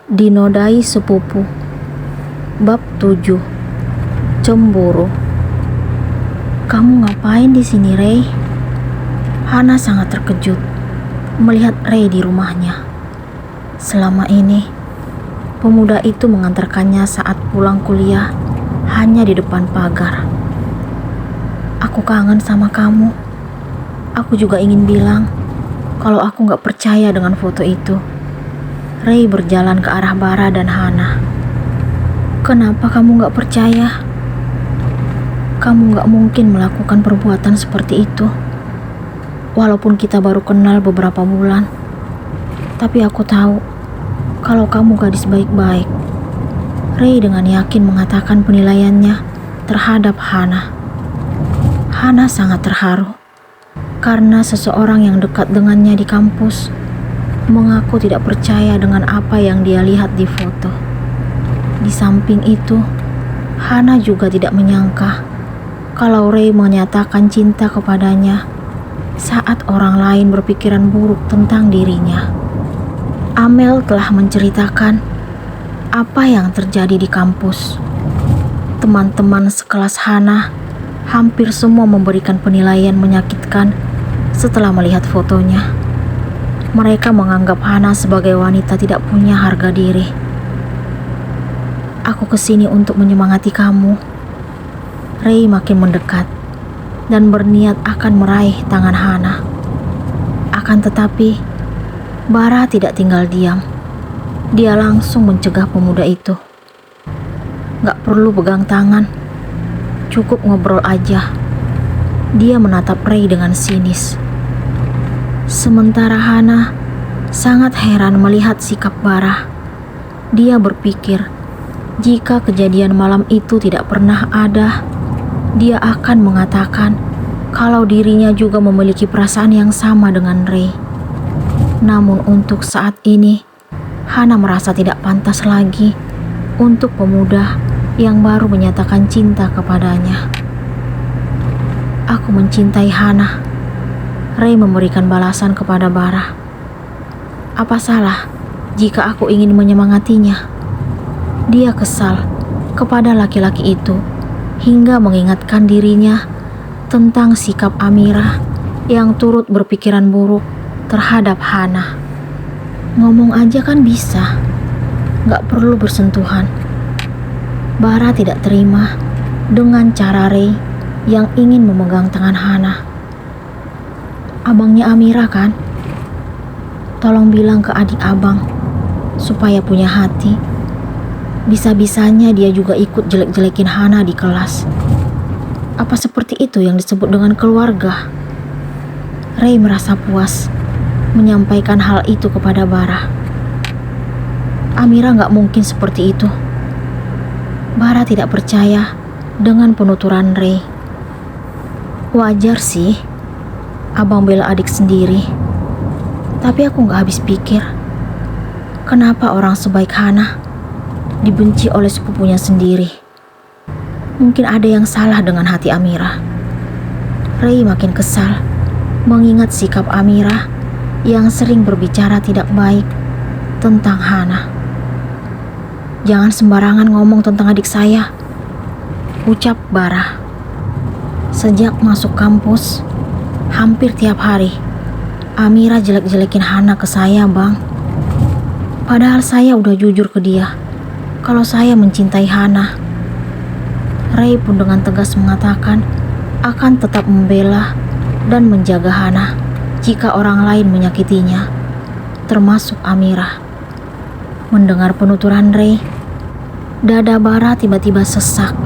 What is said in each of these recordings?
Dinodai sepupu. Bab 7. Cemburu. Kamu ngapain di sini, Ray? Hana sangat terkejut melihat Ray di rumahnya. Selama ini, pemuda itu mengantarkannya saat pulang kuliah hanya di depan pagar. Aku kangen sama kamu. Aku juga ingin bilang kalau aku gak percaya dengan foto itu. Ray berjalan ke arah Bara dan Hana. Kenapa kamu gak percaya? Kamu gak mungkin melakukan perbuatan seperti itu. Walaupun kita baru kenal beberapa bulan, tapi aku tahu kalau kamu gadis baik-baik. Ray dengan yakin mengatakan penilaiannya terhadap Hana. Hana sangat terharu karena seseorang yang dekat dengannya di kampus mengaku tidak percaya dengan apa yang dia lihat di foto. Di samping itu, Hana juga tidak menyangka kalau Ray menyatakan cinta kepadanya saat orang lain berpikiran buruk tentang dirinya. Amel telah menceritakan apa yang terjadi di kampus. Teman-teman sekelas Hana hampir semua memberikan penilaian menyakitkan setelah melihat fotonya. Mereka menganggap Hana sebagai wanita tidak punya harga diri. Aku kesini untuk menyemangati kamu. Ray makin mendekat dan berniat akan meraih tangan Hana. Akan tetapi, Bara tidak tinggal diam. Dia langsung mencegah pemuda itu. Gak perlu pegang tangan, cukup ngobrol aja. Dia menatap Ray dengan sinis. Sementara Hana sangat heran melihat sikap Bara. Dia berpikir jika kejadian malam itu tidak pernah ada, dia akan mengatakan kalau dirinya juga memiliki perasaan yang sama dengan Ray. Namun untuk saat ini, Hana merasa tidak pantas lagi untuk pemuda yang baru menyatakan cinta kepadanya. Aku mencintai Hana. Ray memberikan balasan kepada Bara. Apa salah jika aku ingin menyemangatinya? Dia kesal kepada laki-laki itu hingga mengingatkan dirinya tentang sikap Amira yang turut berpikiran buruk terhadap Hana. Ngomong aja kan bisa, gak perlu bersentuhan. Bara tidak terima dengan cara Ray yang ingin memegang tangan Hana. Abangnya Amira kan? Tolong bilang ke adik abang supaya punya hati. Bisa-bisanya dia juga ikut jelek-jelekin Hana di kelas. Apa seperti itu yang disebut dengan keluarga? Ray merasa puas menyampaikan hal itu kepada Bara. Amira gak mungkin seperti itu. Bara tidak percaya dengan penuturan Ray. Wajar sih abang bela adik sendiri, tapi aku gak habis pikir kenapa orang sebaik Hana dibenci oleh sepupunya sendiri. Mungkin ada yang salah dengan hati Amira. Ray makin kesal mengingat sikap Amira yang sering berbicara tidak baik tentang Hana. Jangan sembarangan ngomong tentang adik saya, ucap Bara. Sejak masuk kampus, hampir tiap hari Amira jelek-jelekin Hana ke saya, bang. Padahal saya udah jujur ke dia kalau saya mencintai Hana. Ray pun dengan tegas mengatakan akan tetap membela dan menjaga Hana jika orang lain menyakitinya, termasuk Amira. Mendengar penuturan Ray, dada Bara tiba-tiba sesak.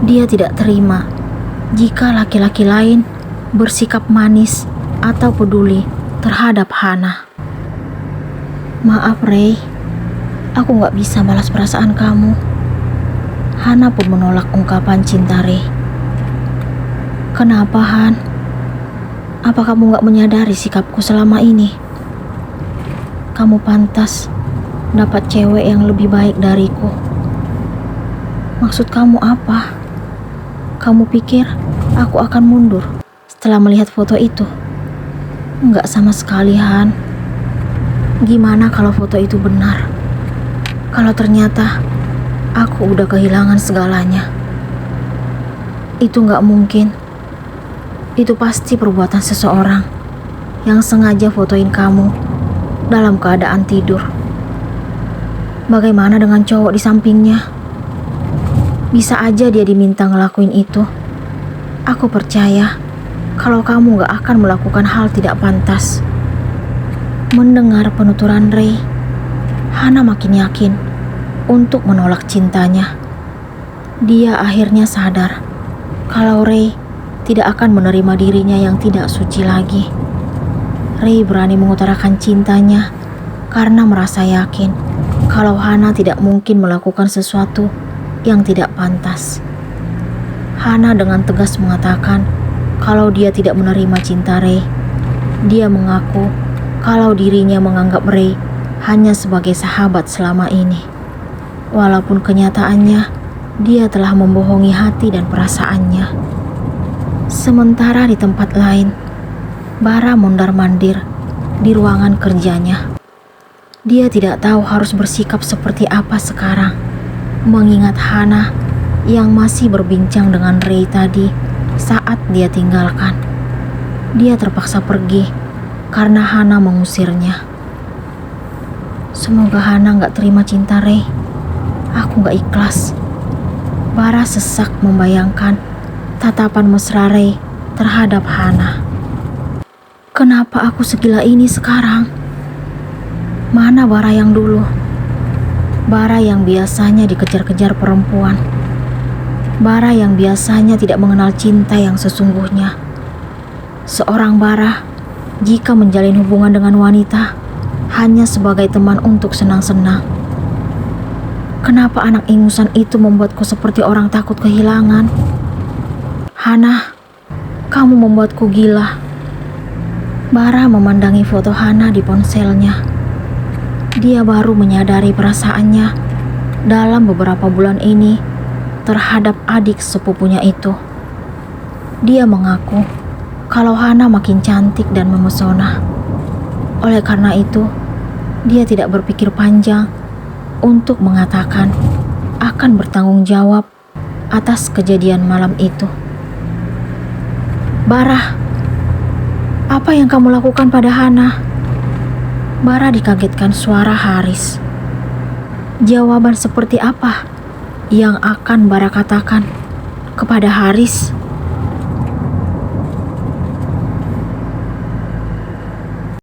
Dia tidak terima jika laki-laki lain bersikap manis atau peduli terhadap Hana. Maaf Ray, aku gak bisa balas perasaan kamu. Hana pun menolak ungkapan cinta Ray. Kenapa Han? Apa kamu gak menyadari sikapku selama ini? Kamu pantas dapat cewek yang lebih baik dariku. Maksud kamu apa? Kamu pikir aku akan mundur setelah melihat foto itu? Enggak sama sekali Han. Gimana kalau foto itu benar? kalau ternyata aku udah kehilangan segalanya. Itu gak mungkin. Itu pasti perbuatan seseorang yang sengaja fotoin kamu dalam keadaan tidur. Bagaimana dengan cowok di sampingnya? Bisa aja dia diminta ngelakuin itu. Aku percaya kalau kamu gak akan melakukan hal tidak pantas. Mendengar penuturan Ray, Hana makin yakin untuk menolak cintanya. Dia akhirnya sadar kalau Ray tidak akan menerima dirinya yang tidak suci lagi. Ray berani mengutarakan cintanya karena merasa yakin kalau Hana tidak mungkin melakukan sesuatu yang tidak pantas. Hana dengan tegas mengatakan kalau dia tidak menerima cinta Ray. Dia mengaku kalau dirinya menganggap Ray hanya sebagai sahabat selama ini. Walaupun kenyataannya dia telah membohongi hati dan perasaannya. Sementara di tempat lain, Bara mondar-mandir di ruangan kerjanya. Dia tidak tahu harus bersikap seperti apa sekarang, mengingat Hana yang masih berbincang dengan Ray tadi saat dia tinggalkan. Dia terpaksa pergi karena Hana mengusirnya. Semoga Hana gak terima cinta Ray. Aku gak ikhlas. Bara sesak membayangkan tatapan mesra Ray terhadap Hana. Kenapa aku segila ini sekarang? Mana Bara yang dulu? Bara yang biasanya dikejar-kejar perempuan. Bara yang biasanya tidak mengenal cinta yang sesungguhnya. Seorang Bara jika menjalin hubungan dengan wanita hanya sebagai teman untuk senang-senang. Kenapa anak ingusan itu membuatku seperti orang takut kehilangan? Hana, kamu membuatku gila. Bara memandangi foto Hana di ponselnya. Dia baru menyadari perasaannya dalam beberapa bulan ini terhadap adik sepupunya itu. Dia mengaku kalau Hana makin cantik dan memesona. Oleh karena itu, dia tidak berpikir panjang untuk mengatakan akan bertanggung jawab atas kejadian malam itu. Bara, apa yang kamu lakukan pada Hana? Bara dikagetkan suara Haris. Jawaban seperti apa yang akan Bara katakan kepada Haris?